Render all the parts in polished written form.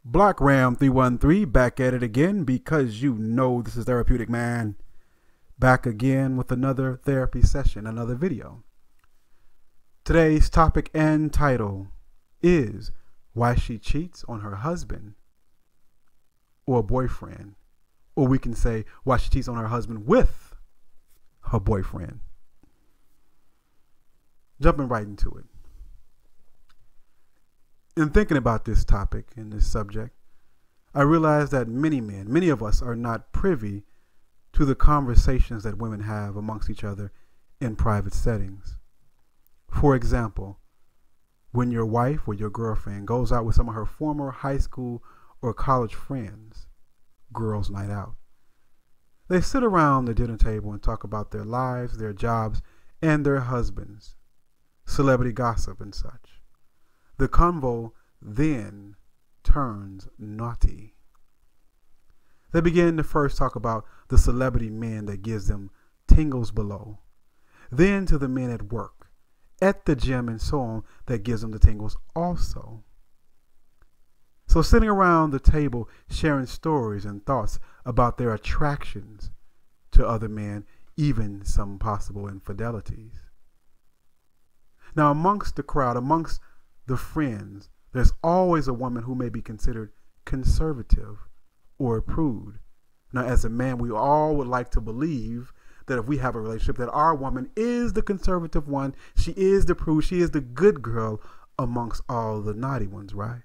Block Ram 313 back at it again because you know this is Therapeutic Man. Back again with another therapy session, another video. Today's topic and title is why she cheats on her husband or boyfriend. Or we can say why she cheats on her husband with her boyfriend. Jumping right into it. In thinking about this topic and this subject, I realized that many of us are not privy to the conversations that women have amongst each other in private settings. For example, when your wife or your girlfriend goes out with some of her former high school or college friends, girls' night out, they sit around the dinner table and talk about their lives, their jobs, and their husbands, celebrity gossip and such. The convo then turns naughty. They begin to first talk about the celebrity men that gives them tingles below, then to the men at work, at the gym, and so on that gives them the tingles also. So sitting around the table sharing stories and thoughts about their attractions to other men, even some possible infidelities. Now amongst the crowd, amongst the friends, there's always a woman who may be considered conservative or a prude. Now, as a man, we all would like to believe that if we have a relationship, that our woman is the conservative one, she is the prude, she is the good girl amongst all the naughty ones, right?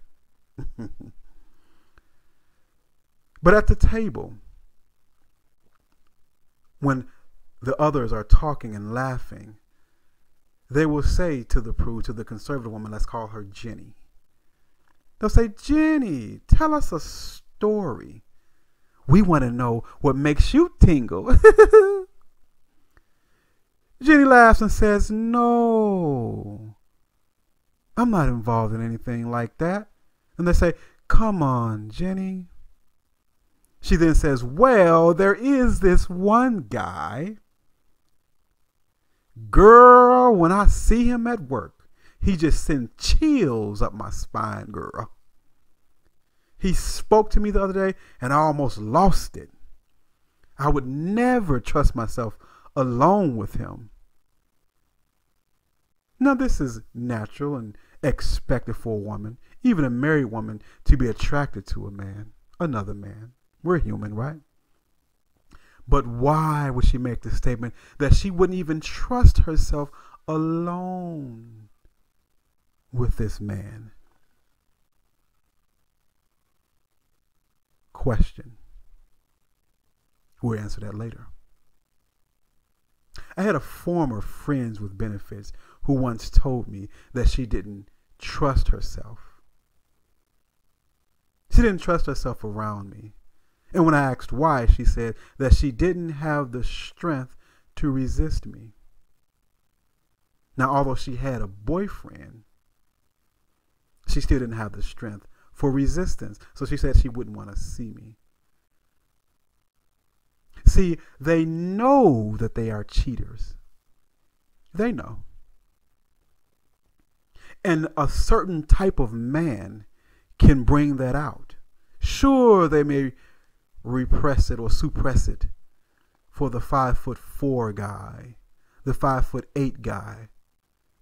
But at the table, when the others are talking and laughing, they will say to the prude, to the conservative woman, let's call her Jenny. They'll say, Jenny, tell us a story. We want to know what makes you tingle. Jenny laughs and says, no, I'm not involved in anything like that. And they say, come on, Jenny. She then says, well, there is this one guy. Girl, when I see him at work, he just sends chills up my spine, girl. He spoke to me the other day and I almost lost it. I would never trust myself alone with him. Now, this is natural and expected for a woman, even a married woman, to be attracted to a man, another man. We're human, right? But why would she make the statement that she wouldn't even trust herself alone with this man? Question. We'll answer that later. I had a former friends with benefits who once told me that she didn't trust herself. She didn't trust herself around me. And when I asked why, she said that she didn't have the strength to resist me. Now, although she had a boyfriend, she still didn't have the strength for resistance. So she said she wouldn't want to see me. See, they know that they are cheaters. They know. And a certain type of man can bring that out. Sure, they may repress it or suppress it for the 5'4" guy, the 5'8" guy,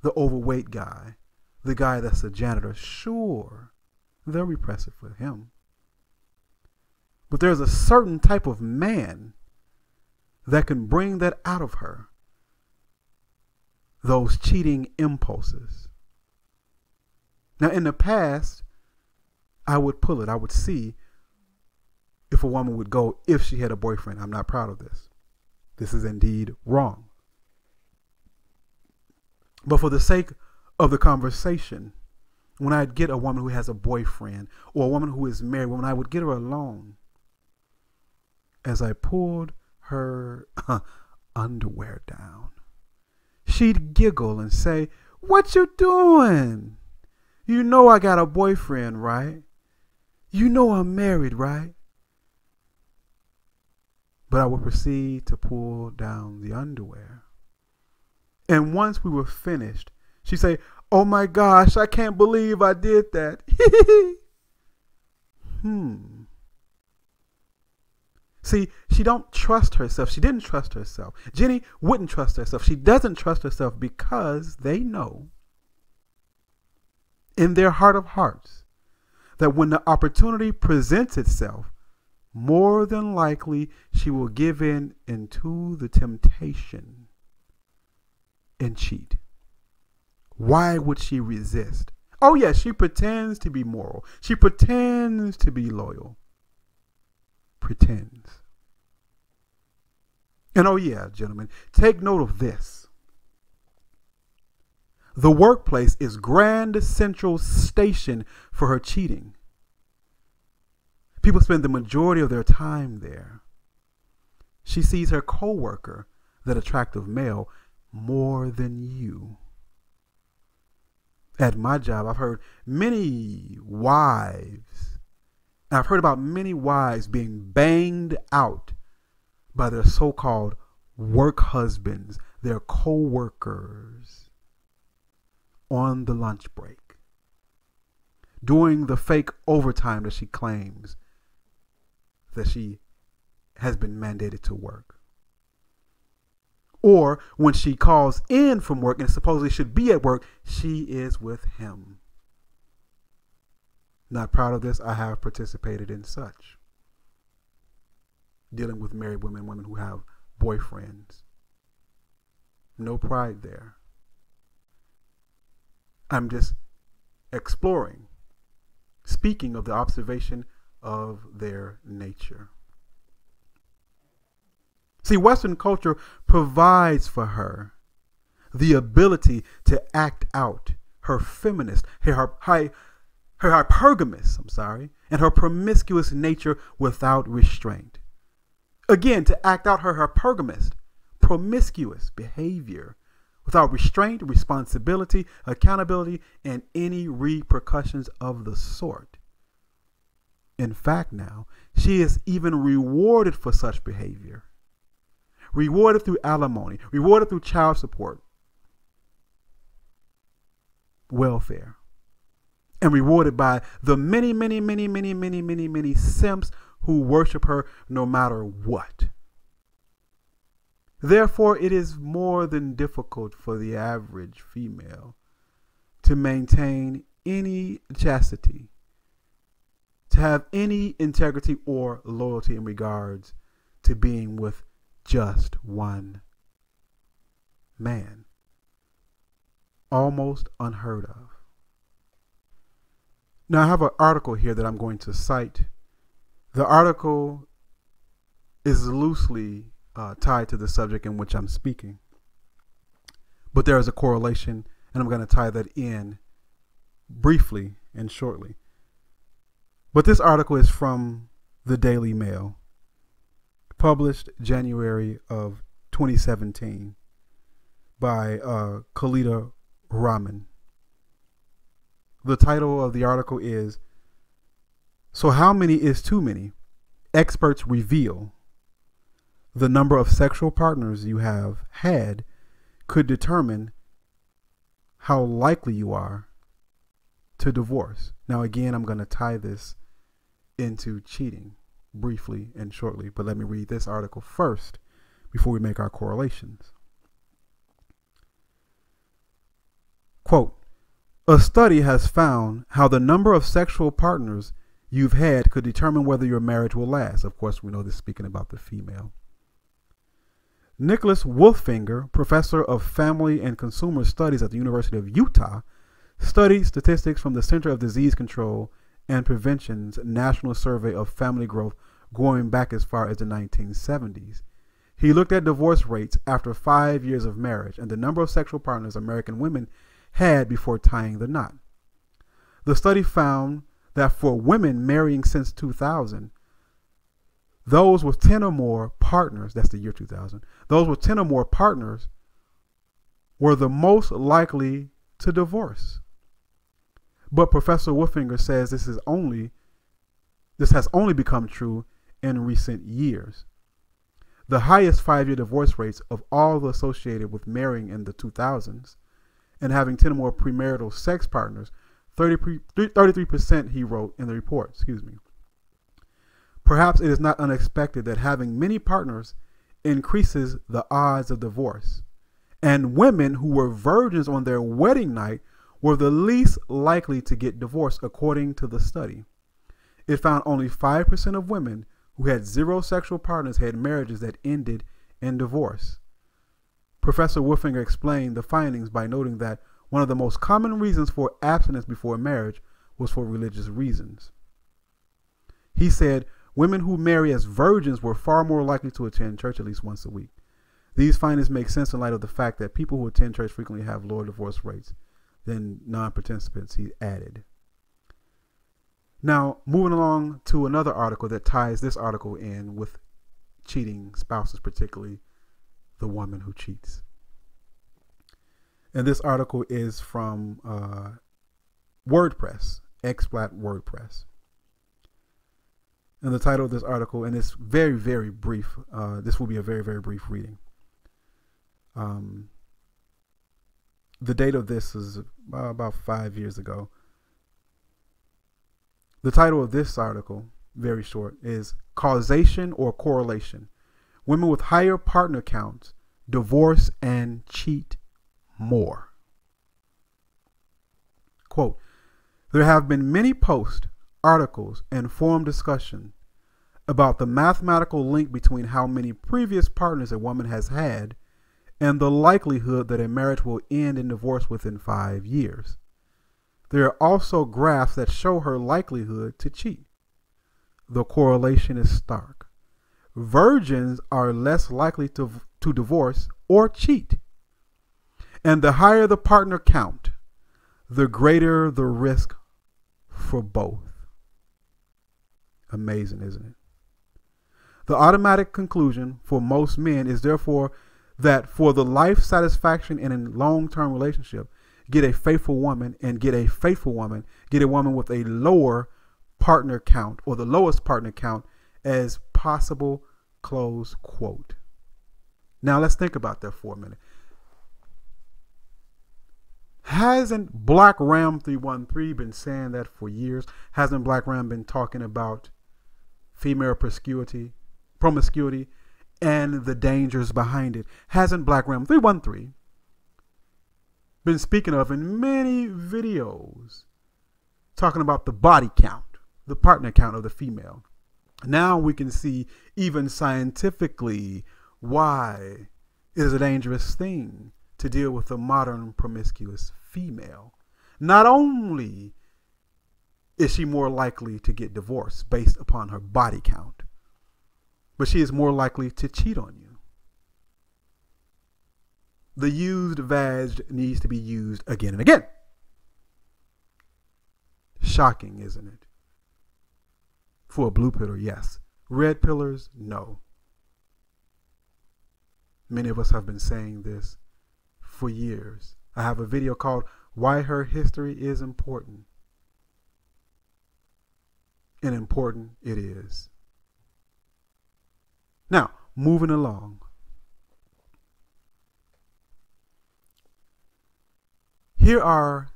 the overweight guy, the guy that's a janitor. Sure, they'll repress it for him. But there's a certain type of man that can bring that out of her, those cheating impulses. Now, in the past, I would pull it. I would see if a woman would go if she had a boyfriend. I'm not proud of this. This is indeed wrong. But for the sake of the conversation, when I'd get a woman who has a boyfriend or a woman who is married, when I would get her alone, as I pulled her underwear down, she'd giggle and say, what you doing? You know I got a boyfriend, right? You know I'm married, right? But I would proceed to pull down the underwear. And once we were finished, she'd say, oh my gosh, I can't believe I did that. See, she don't trust herself. She didn't trust herself. Jenny wouldn't trust herself. She doesn't trust herself because they know in their heart of hearts that when the opportunity presents itself, more than likely she will give in into the temptation and cheat. Why would she resist? Oh, yes, she pretends to be moral. She pretends to be loyal. Pretends. And oh, yeah, gentlemen, take note of this. The workplace is Grand Central Station for her cheating. People spend the majority of their time there. She sees her coworker, that attractive male, more than you. At my job, I've heard about many wives being banged out by their so-called work husbands, their co-workers, on the lunch break, doing the fake overtime that she claims that she has been mandated to work. Or when she calls in from work and supposedly should be at work, she is with him. Not proud of this. I have participated in such. Dealing with married women, women who have boyfriends. No pride there. I'm just exploring, speaking of the observation of their nature. See, Western culture provides for her the ability to act out her feminist, her hypergamous, and her promiscuous nature without restraint. Again, to act out her hypergamous, promiscuous behavior without restraint, responsibility, accountability, and any repercussions of the sort. In fact, now, she is even rewarded for such behavior. Rewarded through alimony, rewarded through child support, welfare, and rewarded by the many simps who worship her no matter what. Therefore, it is more than difficult for the average female to maintain any chastity, to have any integrity or loyalty in regards to being with just one man. Almost unheard of. Now, I have an article here that I'm going to cite. The article is loosely tied to the subject in which I'm speaking, but there is a correlation, and I'm going to tie that in briefly and shortly. But this article is from the Daily Mail, published January of 2017 by Khalida Rahman. The title of the article is, "So How Many is Too Many? Experts Reveal the Number of Sexual Partners You Have Had Could Determine How Likely You Are to Divorce." Now again, I'm going to tie this into cheating briefly and shortly, but let me read this article first before we make our correlations. Quote, "A study has found how the number of sexual partners you've had could determine whether your marriage will last." Of course, we know this speaking about the female. Nicholas Wolfinger, professor of family and consumer studies at the University of Utah, studied statistics from the Center of Disease Control and Prevention's National Survey of Family Growth going back as far as the 1970s. He looked at divorce rates after 5 years of marriage and the number of sexual partners American women had before tying the knot. The study found that for women marrying since 2000, those with 10 or more partners, that's the year 2000, those with 10 or more partners were the most likely to divorce. But Professor Wolfinger says this has only become true in recent years. The highest 5-year divorce rates of all associated with marrying in the 2000s and having 10 or more premarital sex partners, 33%, he wrote in the report, Perhaps it is not unexpected that having many partners increases the odds of divorce, and women who were virgins on their wedding night were the least likely to get divorced, according to the study. It found only 5% of women who had 0 sexual partners had marriages that ended in divorce. Professor Wolfinger explained the findings by noting that one of the most common reasons for abstinence before marriage was for religious reasons. He said women who marry as virgins were far more likely to attend church at least once a week. These findings make sense in light of the fact that people who attend church frequently have lower divorce rates than non-participants, he added. Now, moving along to another article that ties this article in with cheating spouses, particularly the woman who cheats. And this article is from WordPress, XSplat WordPress. And the title of this article, and it's very, very brief. This will be a very, very brief reading. The date of this is about 5 years ago. The title of this article, very short, is Causation or Correlation. Women with higher partner counts divorce and cheat more. Quote, there have been many posts, articles, and forum discussion about the mathematical link between how many previous partners a woman has had and the likelihood that a marriage will end in divorce within 5 years. There are also graphs that show her likelihood to cheat. The correlation is stark. Virgins are less likely to divorce or cheat. And the higher the partner count, the greater the risk for both. Amazing, isn't it? The automatic conclusion for most men is therefore that for the life satisfaction in a long-term relationship, get a faithful woman, and get a faithful woman, get a woman with a lower partner count or the lowest partner count as possible, close quote. Now let's think about that for a minute. Hasn't Black Ram 313 been saying that for years? Hasn't Black Ram been talking about female promiscuity and the dangers behind it? Hasn't Black Ram 313 been speaking of in many videos, talking about the body count, the partner count of the female? Now we can see even scientifically why it is a dangerous thing to deal with a modern promiscuous female. Not only is she more likely to get divorced based upon her body count, but she is more likely to cheat on you. The used vag needs to be used again and again. Shocking, isn't it? For a blue pillar, yes. Red pillars, no. Many of us have been saying this for years. I have a video called Why Her History is Important. And important it is. Now, moving along. Here are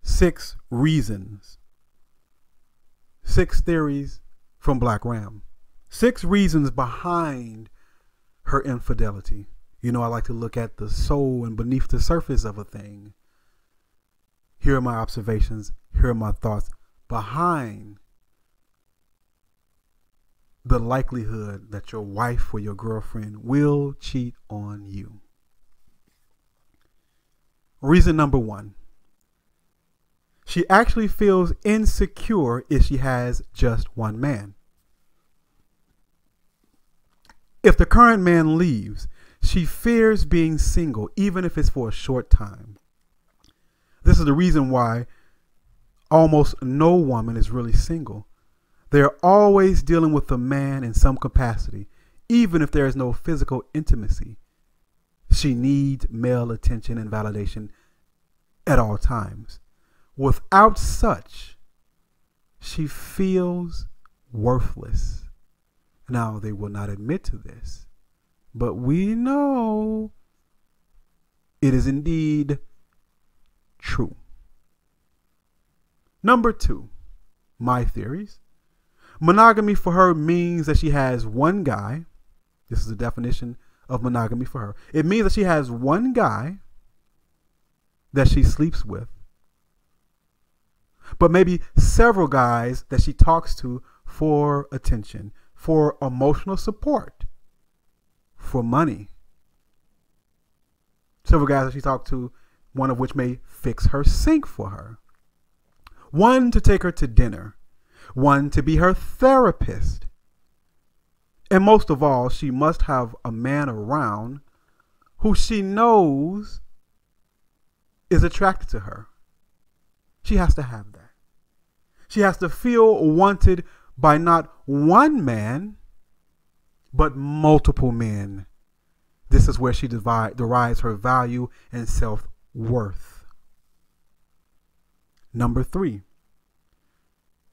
6 reasons, 6 theories from Black Ram, 6 reasons behind her infidelity. You know, I like to look at the soul and beneath the surface of a thing. Here are my observations. Here are my thoughts behind the likelihood that your wife or your girlfriend will cheat on you. Reason number 1. She actually feels insecure if she has just one man. If the current man leaves, she fears being single, even if it's for a short time. This is the reason why almost no woman is really single. They're always dealing with a man in some capacity, even if there is no physical intimacy. She needs male attention and validation at all times. Without such, she feels worthless. Now, they will not admit to this, but we know it is indeed true. Number 2, my theories. Monogamy for her means that she has one guy. This is the definition of monogamy for her. It means that she has one guy that she sleeps with, but maybe several guys that she talks to for attention, for emotional support, for money. Several guys that she talks to, one of which may fix her sink for her. One to take her to dinner. One to be her therapist. And most of all, she must have a man around who she knows is attracted to her. She has to have that. She has to feel wanted by not one man, but multiple men. This is where she derives her value and self-worth. Number 3,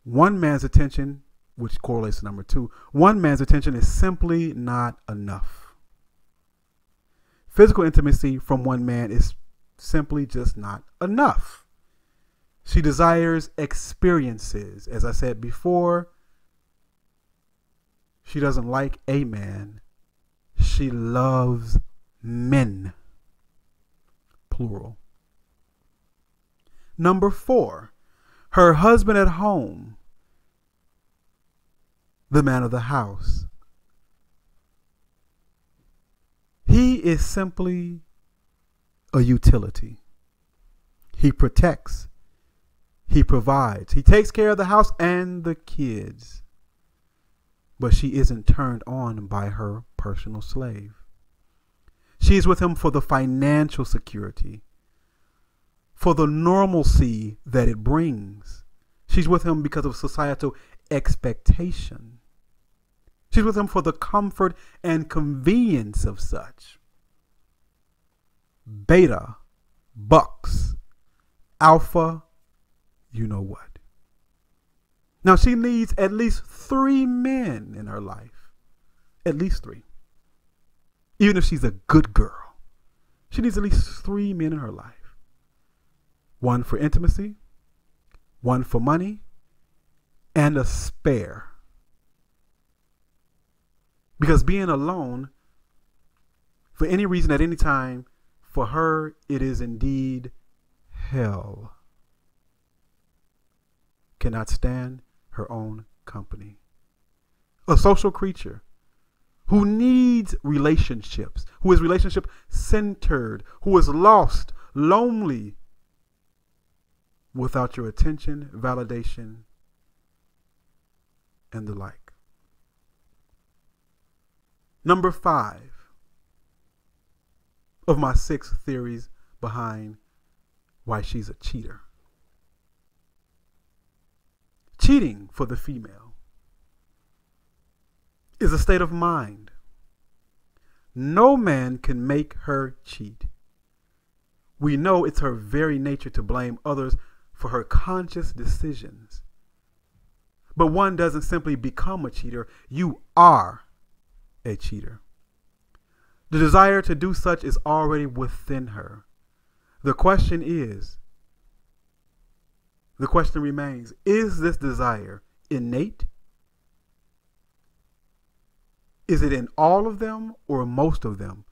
one man's attention, which correlates to number 2, one man's attention is simply not enough. Physical intimacy from one man is simply just not enough. She desires experiences. As I said before, she doesn't like a man. She loves men. Plural. Number 4, her husband at home, the man of the house. He is simply a utility. He protects. He provides. He takes care of the house and the kids. But she isn't turned on by her personal slave. She's with him for the financial security, for the normalcy that it brings. She's with him because of societal expectation. She's with him for the comfort and convenience of such. Beta, bucks, alpha, you know what. Now she needs at least 3 men in her life. At least 3. Even if she's a good girl, she needs at least 3 men in her life. 1 for intimacy, 1 for money, and a spare. Because being alone, for any reason at any time, for her it is indeed hell. Cannot stand her own company. A social creature who needs relationships, who is relationship centered, who is lost, lonely, without your attention, validation, and the like. Number 5 of my 6 theories behind why she's a cheater. Cheating for the female is a state of mind. No man can make her cheat. We know it's her very nature to blame others for her conscious decisions. But one doesn't simply become a cheater. You are a cheater. The desire to do such is already within her. The question remains, is this desire innate? Is it in all of them or most of them?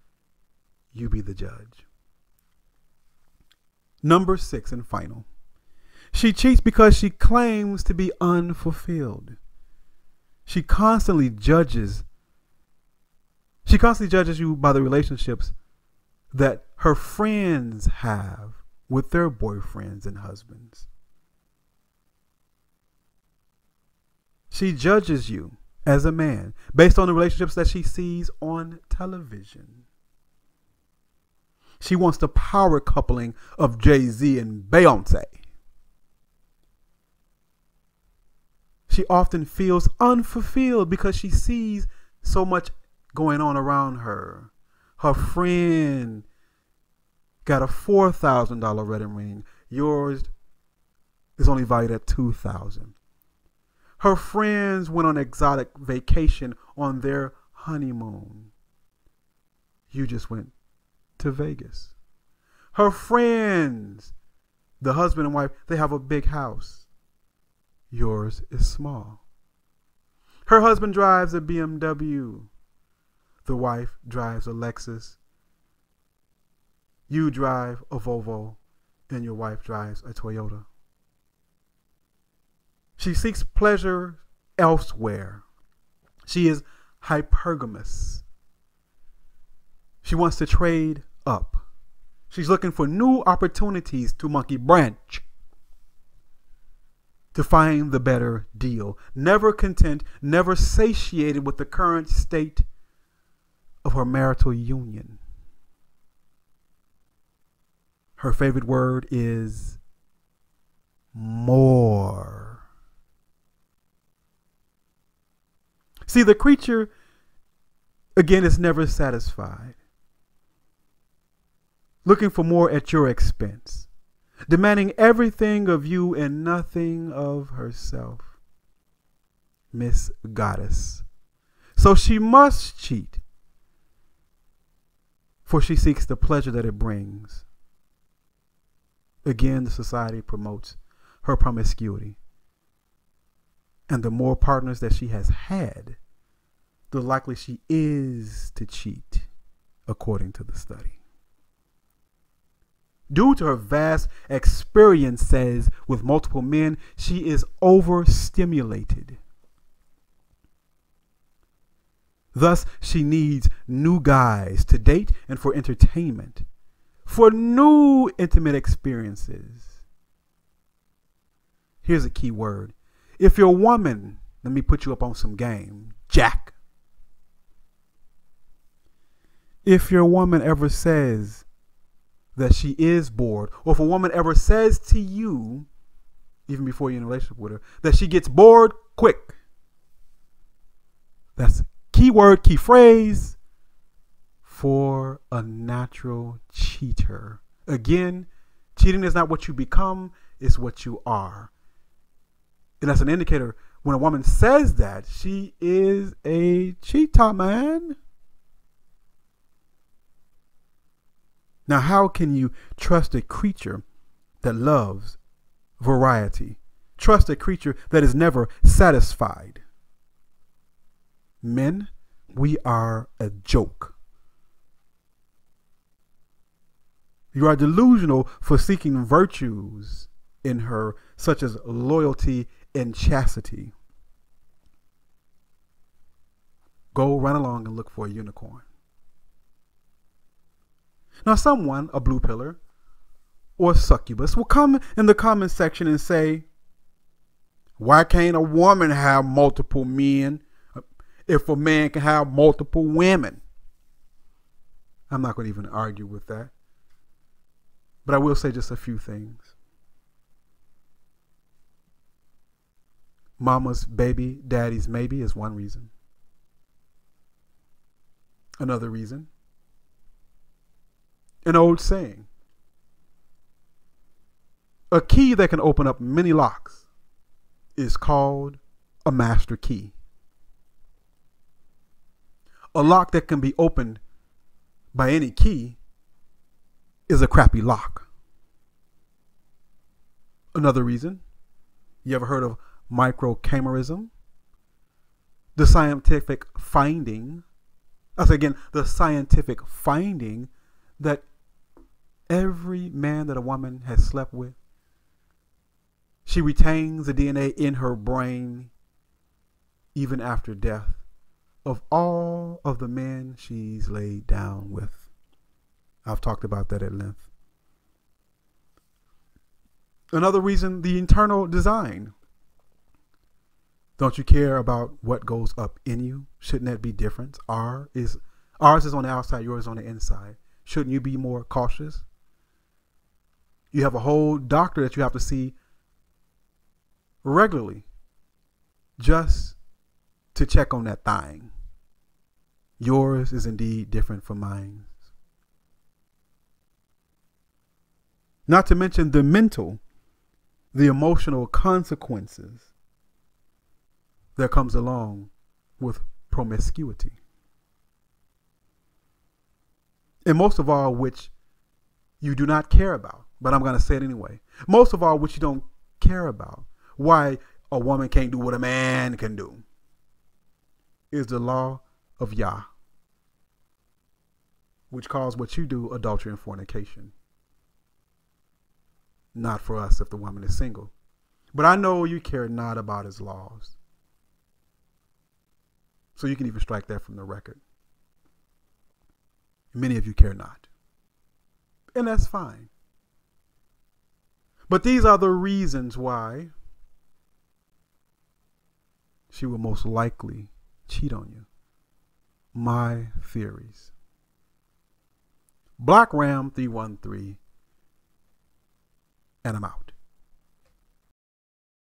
You be the judge. Number 6 and final. She cheats because she claims to be unfulfilled. She constantly judges you by the relationships that her friends have with their boyfriends and husbands. She judges you as a man based on the relationships that she sees on television. She wants the power coupling of Jay-Z and Beyonce. She often feels unfulfilled because she sees so much going on around her. Her friend got a $4,000 wedding ring. Yours is only valued at $2,000. Her friends went on exotic vacation on their honeymoon. You just went to Vegas. Her friends, the husband and wife, they have a big house. Yours is small. Her husband drives a BMW. The wife drives a Lexus. You drive a Volvo, and your wife drives a Toyota. She seeks pleasure elsewhere. She is hypergamous. She wants to trade up. She's looking for new opportunities to monkey branch, to find the better deal. Never content, never satiated with the current state of her marital union. Her favorite word is more. See, the creature, again, is never satisfied. Looking for more at your expense. Demanding everything of you and nothing of herself. Miss Goddess. So she must cheat. For she seeks the pleasure that it brings. Again, the society promotes her promiscuity. And the more partners that she has had, the likely she is to cheat, according to the study. Due to her vast experiences with multiple men, she is overstimulated. Thus, she needs new guys to date and for entertainment, for new intimate experiences. Here's a key word. If your woman, let me put you up on some game, Jack. If your woman ever says that she is bored, or if a woman ever says to you, even before you're in a relationship with her, that she gets bored quick, that's key word, key phrase for a natural cheater. Again, cheating is not what you become, it's what you are. And that's an indicator when a woman says that she is a cheater, man. Now, how can you trust a creature that loves variety? Trust a creature that is never satisfied? Men, we are a joke. You are delusional for seeking virtues in her, such as loyalty and chastity. Go run along and look for a unicorn. Now, someone, a blue pillar or succubus, will come in the comment section and say, why can't a woman have multiple men if a man can have multiple women? I'm not going to even argue with that. But I will say just a few things. Mama's baby, daddy's maybe is one reason. Another reason, an old saying. A key that can open up many locks is called a master key. A lock that can be opened by any key is a crappy lock. Another reason, you ever heard of microchimerism? The scientific finding, the scientific finding that every man that a woman has slept with, she retains the DNA in her brain even after death of all of the men she's laid down with. I've talked about that at length. Another reason, the internal design. Don't you care about what goes up in you? Shouldn't that be different? Ours is on the outside, yours is on the inside. Shouldn't you be more cautious? You have a whole doctor that you have to see regularly just to check on that thing. Yours is indeed different from mine. Not to mention the mental, the emotional consequences that comes along with promiscuity. And most of all, which you do not care about, but I'm going to say it anyway. Most of all, which you don't care about. Why a woman can't do what a man can do. is the law of Yah, which calls what you do adultery and fornication. Not for us if the woman is single. But I know you care not about his laws. So you can even strike that from the record. Many of you care not. And that's fine. But these are the reasons why she will most likely cheat on you. My theories. Black Ram 313, and I'm out.